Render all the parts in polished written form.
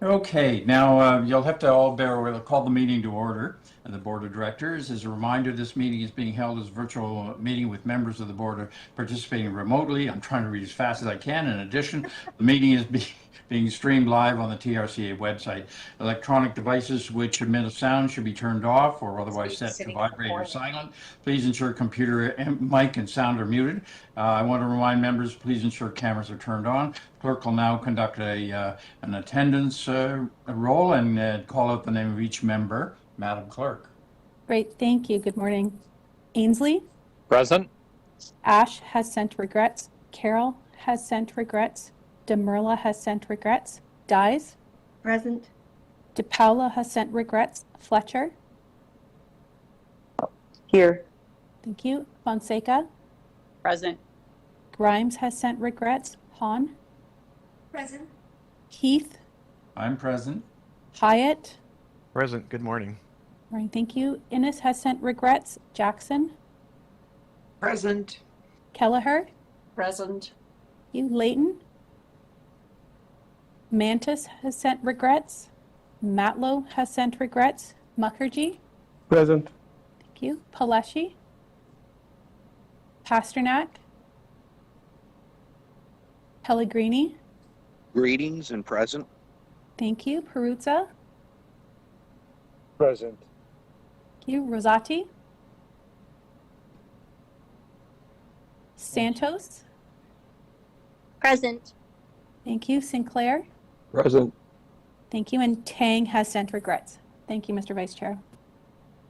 Okay, now you'll have to all bear with. I'll call the meeting to order. And the Board of Directors. As a reminder, this meeting is being held as a virtual meeting with members of the board participating remotely. I'm trying to read as fast as I can. In addition, the meeting is being streamed live on the TRCA website. Electronic devices which emit a sound should be turned off or otherwise set to vibrate or silent. Please ensure computer, mic, and sound are muted. I want to remind members, please ensure cameras are turned on. Clerk will now conduct an attendance roll and call out the name of each member. Madam Clerk. Great, thank you. Good morning. Ainsley? Present. Ash has sent regrets. Carol has sent regrets. DeMerla has sent regrets. Dyes? Present. DePaula has sent regrets. Fletcher? Here. Thank you. Fonseca? Present. Grimes has sent regrets. Hahn? Present. Keith? I'm present. Hyatt? Present. Good morning. Morning, thank you. Innes has sent regrets. Jackson? Present. Kelleher? Present. You, Layton? Mantis has sent regrets. Matlow has sent regrets. Mukherjee? Present. Thank you. Paleshi? Pasternak? Pellegrini? Greetings and present. Thank you. Peruzza? Present. Thank you. Rosati? Santos? Present. Thank you. Sinclair? Present. Thank you. And Tang has sent regrets. Thank you, Mr. Vice Chair.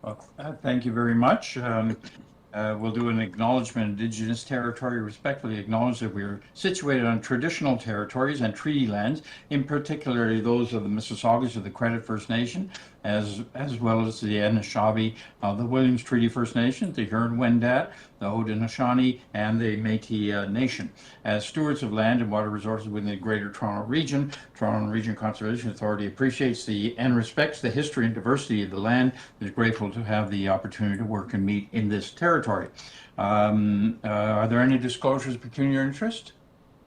Well, thank you very much. We'll do an acknowledgement. Indigenous territory respectfully acknowledge that we are situated on traditional territories and treaty lands, in particular those of the Mississaugas of the Credit First Nation, as well as the Anishinaabe of the Williams Treaty First Nation, the Huron-Wendat, the Haudenosaunee, and the Métis Nation. As stewards of land and water resources within the Greater Toronto Region, Toronto Region Conservation Authority appreciates and respects the history and diversity of the land. It is grateful to have the opportunity to work and meet in this territory. Are there any disclosures of pecuniary interest?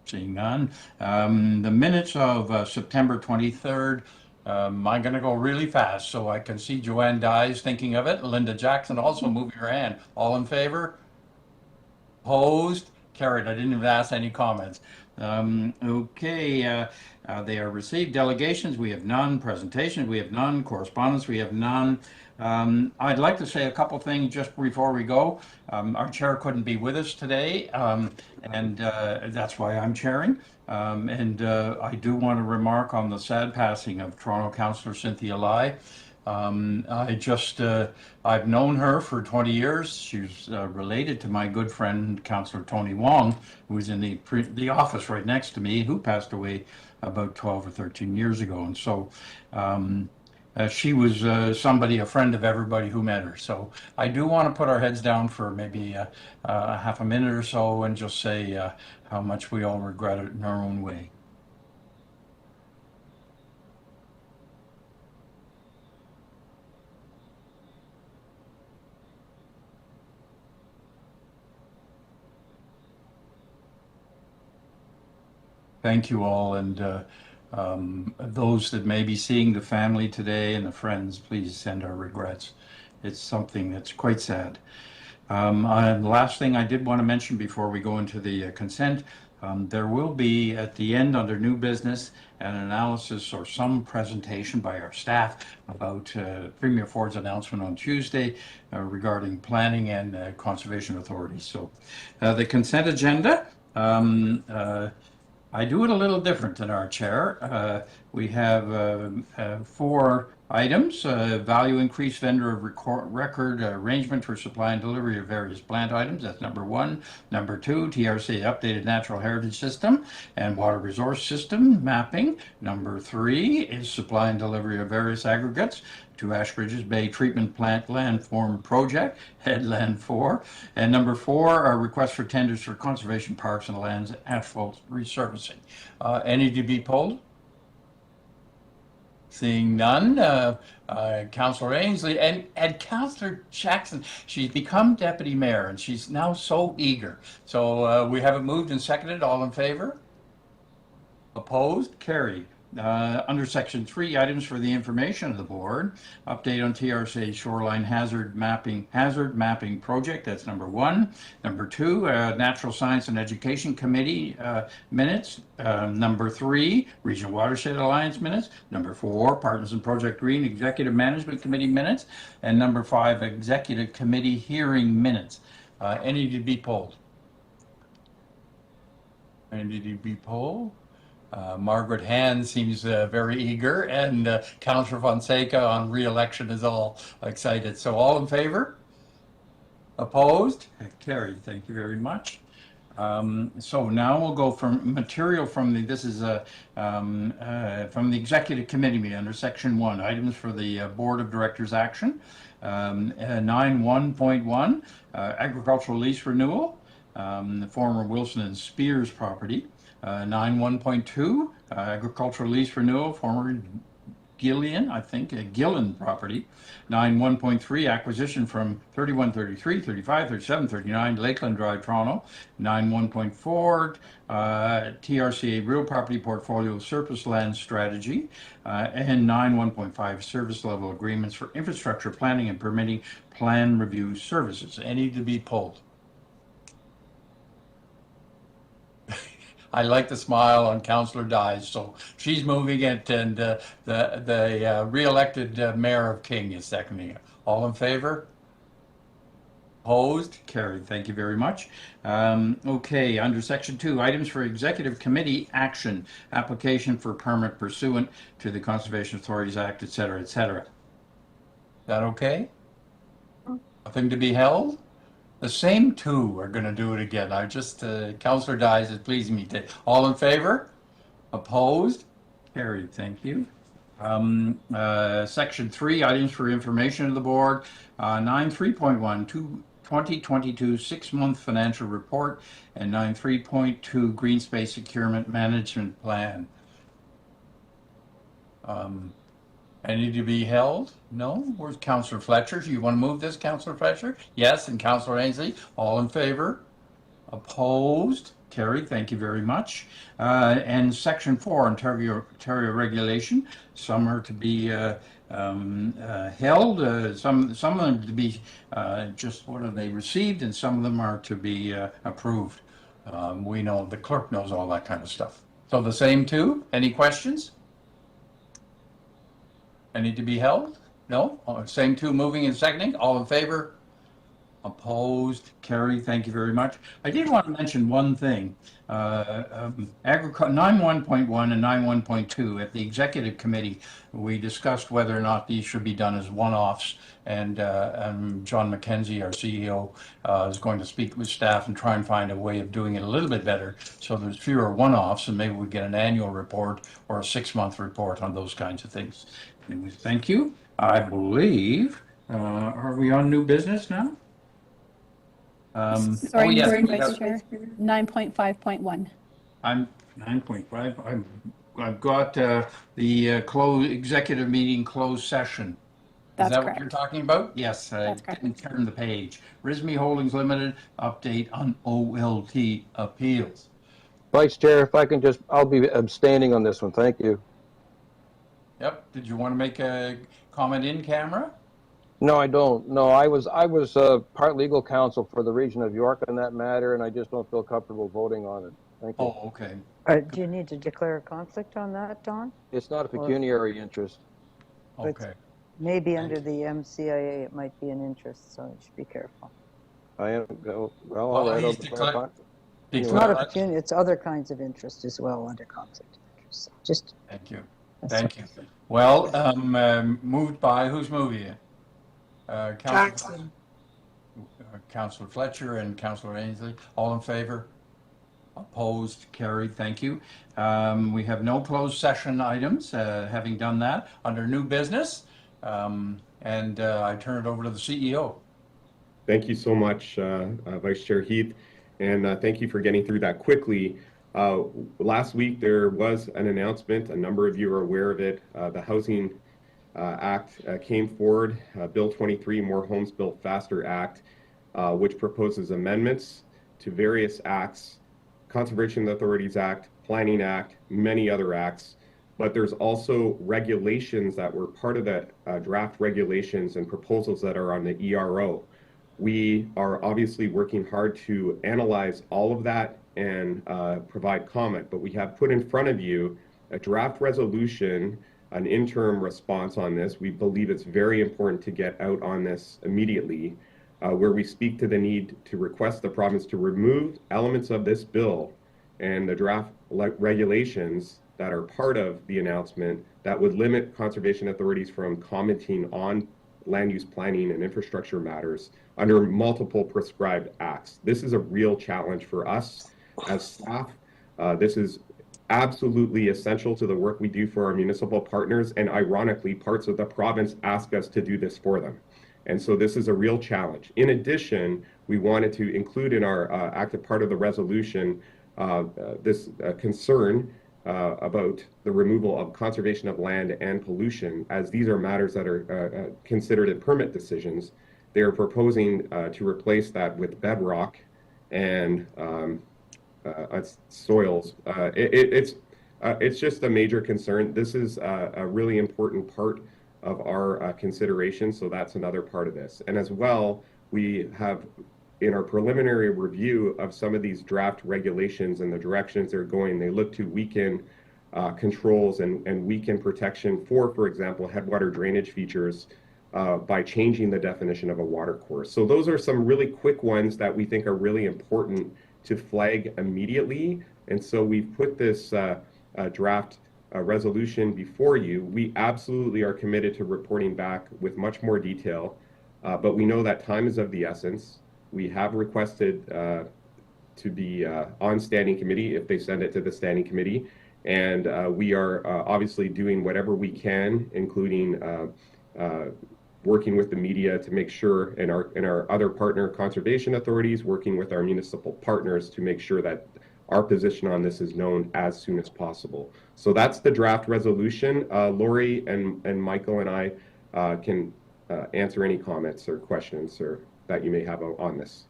Seeing none. The minutes of September 23rd. I'm going to go really fast so I can see Joanne Dyes thinking of it. Linda Jackson also moving her hand. All in favor? Opposed? Carried. I didn't even ask any comments. Okay, they are received. Delegations, we have none. Presentations, we have none. Correspondence, we have none. I'd like to say a couple things just before we go. Our chair couldn't be with us today, and that's why I'm chairing. I do want to remark on the sad passing of Toronto Councillor Cynthia Lai. I've known her for 20 years. She's related to my good friend, Councillor Tony Wong, who was in the office right next to me, who passed away about 12 or 13 years ago. And so she was a friend of everybody who met her. So I do want to put our heads down for maybe half a minute or so and just say how much we all regret it in our own way. Thank you all, and those that may be seeing the family today and the friends, please send our regrets. It's something that's quite sad. The last thing I did want to mention before we go into the consent, there will be at the end under new business an analysis or some presentation by our staff about Premier Ford's announcement on Tuesday regarding planning and conservation authorities. So the consent agenda, I do it a little different than our chair. We have 4 items. Value increase vendor of record arrangement for supply and delivery of various plant items. That's number 1. Number 2, TRCA updated natural heritage system and water resource system mapping. Number 3 is supply and delivery of various aggregates to Ashbridges Bay Treatment Plant Landform Project, Headland 4. And number 4 are requests for tenders for conservation parks and lands asphalt resurfacing. Any to be pulled? Seeing none, Councillor Ainsley and Councillor Jackson, she's become deputy mayor and she's now so eager. So we have it moved and seconded. All in favor? Opposed? Carried. Under section 3, items for the information of the board. Update on TRCA shoreline hazard mapping project. That's number 1. Number 2, Natural Science and Education Committee minutes. Number 3, Regional Watershed Alliance minutes. Number 4, Partners in Project Green Executive Management Committee minutes. And number 5, Executive Committee hearing minutes. Any to be polled? Any to be polled? Margaret Hand seems very eager, and Councillor Fonseca on re-election is all excited. So all in favor? Opposed? Carried. Thank you very much. So now we'll go from material from the, this is from the Executive Committee meeting under Section 1, items for the Board of Directors action. 9.1.1, agricultural lease renewal, the former Wilson and Spears property. 9.1.2, agricultural lease renewal, former Gillian property. 9.1.3, acquisition from 3133, 35, 37, 39 Lakeland Drive, Toronto. 9.1.4, TRCA real property portfolio surplus land strategy. And 9.1.5, service level agreements for infrastructure planning and permitting plan review services. Any to be pulled? I like the smile on Councillor Dyes, so she's moving it, and the re-elected Mayor of King is seconding it. All in favor? Opposed? Carried. Thank you very much. Okay, under Section 2, items for Executive Committee action, application for permit pursuant to the Conservation Authorities Act, etc., etc. Is that okay? Nothing to be held? The same 2 are going to do it again. I just, Councillor Dyes is pleasing me to. All in favor? Opposed? Carried. Thank you. Section 3, items for information of the board. 9.3.1, 2022 6-month financial report, and 9.3.2, green space securement management plan. Any to be held? No? Where's Councillor Fletcher? Do you want to move this, Councillor Fletcher? Yes, and Councillor Ainsley? All in favor? Opposed? Carried. Thank you very much. And Section 4, Ontario regulation. Some are to be held. Some of them to be just what are they received, and some of them are to be approved. We know, the clerk knows all that kind of stuff. So the same 2. Any questions? Any to be held? No? Same 2 moving and seconding. All in favor? Opposed? Carried. Thank you very much. I did want to mention one thing. 9.1.1 and 9.1.2 at the Executive Committee, we discussed whether or not these should be done as one-offs, and John McKenzie, our CEO, is going to speak with staff and try and find a way of doing it a little bit better so there's fewer one-offs, and maybe we get an annual report or a 6-month report on those kinds of things. Anyway, thank you. I believe, are we on new business now? Sorry, yes, Mr. Vice Chair. 9.5.1. I'm 9.5. I've got the closed executive meeting closed session. That's Is that correct. what you're talking about? Yes, That's I correct. didn't turn the page. RISME Holdings Limited update on OLT appeals. Vice Chair, if I can just, I'll be abstaining on this one. Thank you. Yep. Did you want to make a comment in camera? No, I don't. No, I was part legal counsel for the region of York on that matter, and I just don't feel comfortable voting on it. Thank you. Oh, okay. Do you need to declare a conflict on that, Don? It's not a pecuniary interest. Okay. Maybe under the MCIA it might be an interest, so you should be careful. I am, well, all right. he's It's not a pecuniary, it's other kinds of interest as well under conflict of interest. So just Thank you. Thank you. Well, moved by, who's moving it? Councillor Fletcher and Councillor Ainsley. All in favor? Opposed? Carried. Thank you. We have no closed session items. Having done that, under new business, and I turn it over to the CEO. Thank you so much, Vice Chair Heath, and thank you for getting through that quickly. Last week there was an announcement, a number of you are aware of it. The Housing Act came forward, Bill 23, More Homes Built Faster Act, which proposes amendments to various acts, Conservation Authorities Act, Planning Act, many other acts, but there's also regulations that were part of the draft regulations and proposals that are on the ERO. We are obviously working hard to analyze all of that and provide comment, but we have put in front of you a draft resolution, an interim response on this. We believe it's very important to get out on this immediately, where we speak to the need to request the province to remove elements of this bill and the draft regulations that are part of the announcement that would limit conservation authorities from commenting on land use planning and infrastructure matters under multiple prescribed acts. This is a real challenge for us as staff. This is absolutely essential to the work we do for our municipal partners, and ironically, parts of the province ask us to do this for them. And so this is a real challenge. In addition, we wanted to include in our active part of the resolution this concern about the removal of conservation of land and pollution, as these are matters that are considered in permit decisions. They are proposing to replace that with bedrock and soils. It's just a major concern. This is a really important part of our consideration, so that's another part of this. And as well, we have in our preliminary review of some of these draft regulations and the directions they're going, they look to weaken controls and weaken protection for example, headwater drainage features by changing the definition of a water course. So those are some really quick ones that we think are really important to flag immediately. And so we've put this draft resolution before you. We absolutely are committed to reporting back with much more detail, but we know that time is of the essence. We have requested to be on standing committee if they send it to the standing committee. And we are obviously doing whatever we can, including working with the media to make sure, and our other partner conservation authorities, working with our municipal partners to make sure that our position on this is known as soon as possible. So that's the draft resolution. Lori and Michael and I can answer any comments or questions or that you may have on this.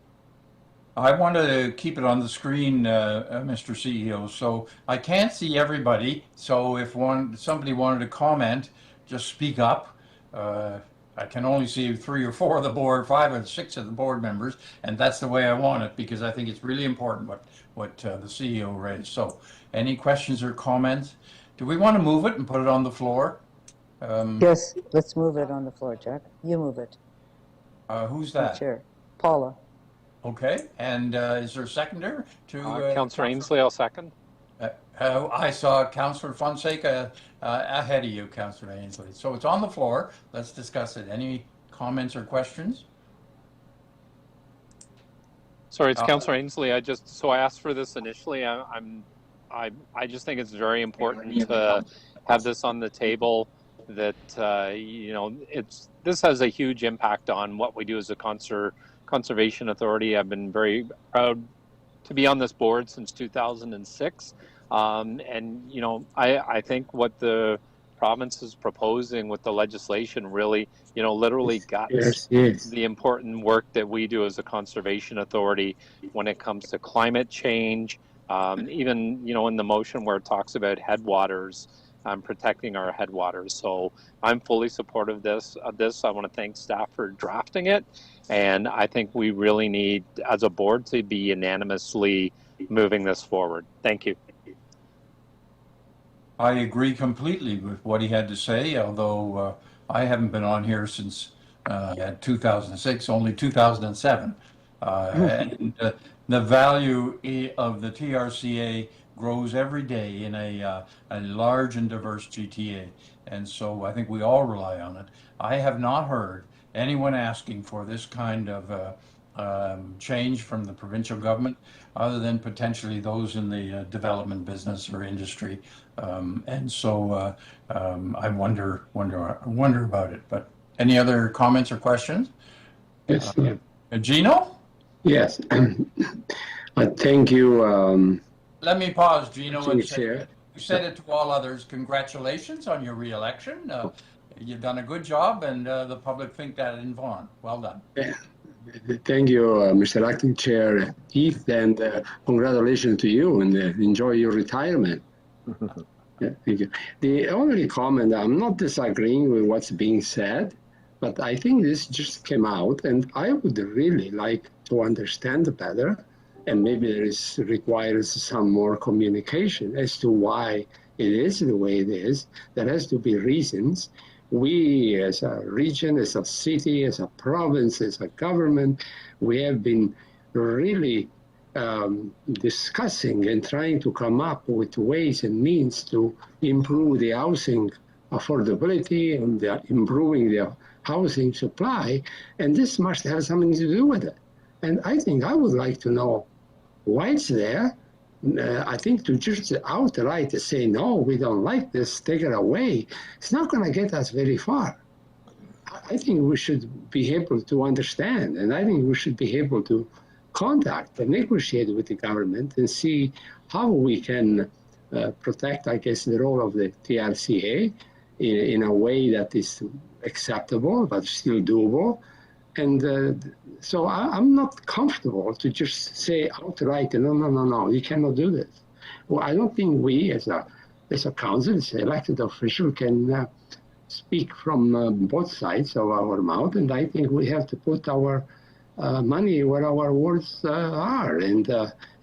I want to keep it on the screen, Mr. CEO, so I can't see everybody. So if somebody wanted to comment, just speak up. I can only see 3 or 4 of the board, 5 or 6 of the board members, and that's the way I want it because I think it's really important what the CEO raised. So any questions or comments? Do we want to move it and put it on the floor? Yes, let's move it on the floor, Jack. You move it. Who's that? Chair. Paula. Okay, and is there a seconder to? Councillor Ainsley, I'll second. I saw Councillor Fonseca ahead of you, Councillor Ainsley. So it's on the floor. Let's discuss it. Any comments or questions? Sorry, it's Councillor Ainsley. I asked for this initially. I just think it's very important to have this on the table. That this has a huge impact on what we do as a conservation authority. I've been very proud to be on this board since 2006. I think what the province is proposing with the legislation really, literally guts the important work that we do as a conservation authority when it comes to climate change, even, in the motion where it talks about headwaters, protecting our headwaters. So I'm fully supportive of this. I want to thank staff for drafting it. And I think we really need, as a board, to be unanimously moving this forward. Thank you. I agree completely with what he had to say, although I haven't been on here since 2006, only 2007. And the value of the TRCA grows every day in a large and diverse GTA. And so I think we all rely on it. I have not heard anyone asking for this kind of change from the provincial government, other than potentially those in the development business or industry. And so I wonder about it. But any other comments or questions? Yes. Gino? Yes. Thank you. Let me pause, Gino, and say, Chair. you said it to all others. Congratulations on your re-election. You've done a good job, and the public think that in Vaughan. Well done. Yeah. Thank you, Mr. Acting Chair Heath, and congratulations to you, and enjoy your retirement. Yeah, thank you. The only comment, I'm not disagreeing with what's being said, but I think this just came out, and I would really like to understand better, and maybe requires some more communication as to why it is the way it is. There has to be reasons. We, as a region, as a city, as a province, as a government, we have been really discussing and trying to come up with ways and means to improve the housing affordability and improving the housing supply. And this must have something to do with it. And I think I would like to know why it's there. I think to just outright say, no, we don't like this, take it away, it's not going to get us very far. I think we should be able to understand, and I think we should be able to contact and negotiate with the government and see how we can protect, I guess, the role of the TRCA in a way that is acceptable but still doable. And so I'm not comfortable to just say outright, no, you cannot do this. Well, I don't think we as a council, as elected official, can speak from both sides of our mouth, and I think we have to put our money where our words are, and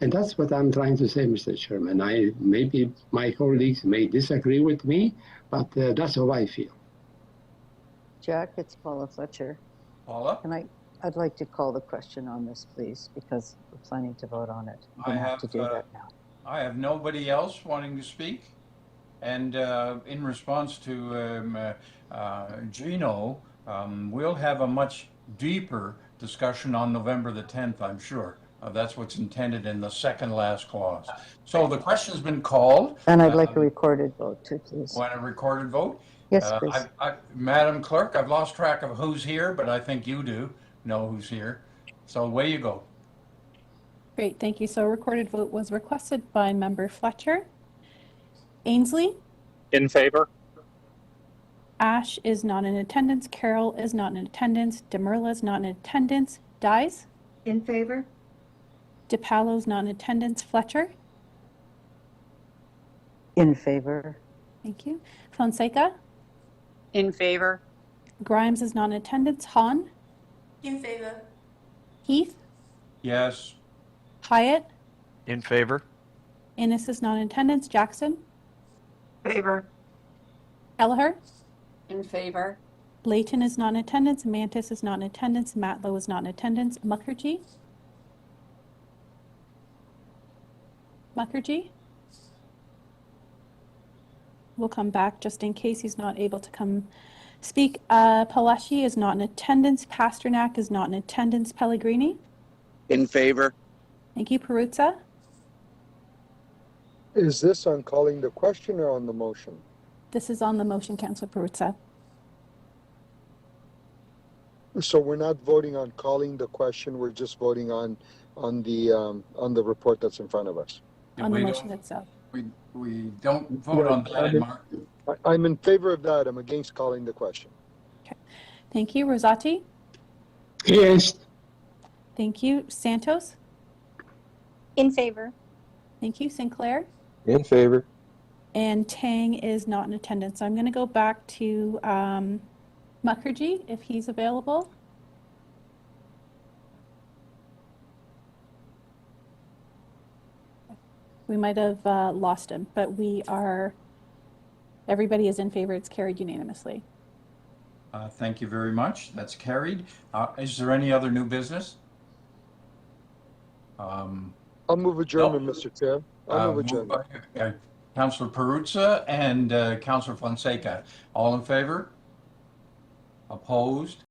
that's what I'm trying to say, Mr. Chairman. Maybe my colleagues may disagree with me, but that's how I feel. Jack, it's Paula Fletcher. Paula? And I'd like to call the question on this, please, because we're planning to vote on it. I'm going to have to do that now. I have nobody else wanting to speak. And in response to Gino, we'll have a much deeper discussion on November the 10th, I'm sure. That's what's intended in the second last clause. So the question's been called. And I'd like a recorded vote too, please. Want a recorded vote? Yes, please. Madam Clerk, I've lost track of who's here, but I think you do know who's here. So away you go. Great, thank you. So a recorded vote was requested by Member Fletcher. Ainsley? In favor? Ash is not in attendance. Carol is not in attendance. Demerla is not in attendance. Dyes? In favor? DiPaolo is not in attendance. Fletcher? In favor. Thank you. Fonseca? In favor? Grimes is not in attendance. Hahn? In favor. Heath? Yes. Hyatt? In favor? Innes is not in attendance. Jackson? Favor. Kelleher? In favor? Layton is not in attendance. Mantis is not in attendance. Matlow is not in attendance. Mukherjee? Mukherjee? We'll come back just in case he's not able to come speak. Palashi is not in attendance. Pasternak is not in attendance. Pellegrini? In favor? Thank you. Peruzza? Is this on calling the question or on the motion? This is on the motion, Councilor Peruzza. So we're not voting on calling the question. We're just voting on the report that's in front of us. On the motion itself. We don't vote on that, Mark. I'm in favor of that. I'm against calling the question. Okay. Thank you. Rosati? Yes. Thank you. Santos? In favor? Thank you. Sinclair? In favor. And Tang is not in attendance. So I'm going to go back to Mukherjee, if he's available. We might have lost him, but everybody is in favor. It's carried unanimously. Thank you very much. That's carried. Is there any other new business? I'll move adjournment, Mr. Chair. I'll move adjournment. Councilor Peruzza and Councilor Fonseca. All in favor? Opposed?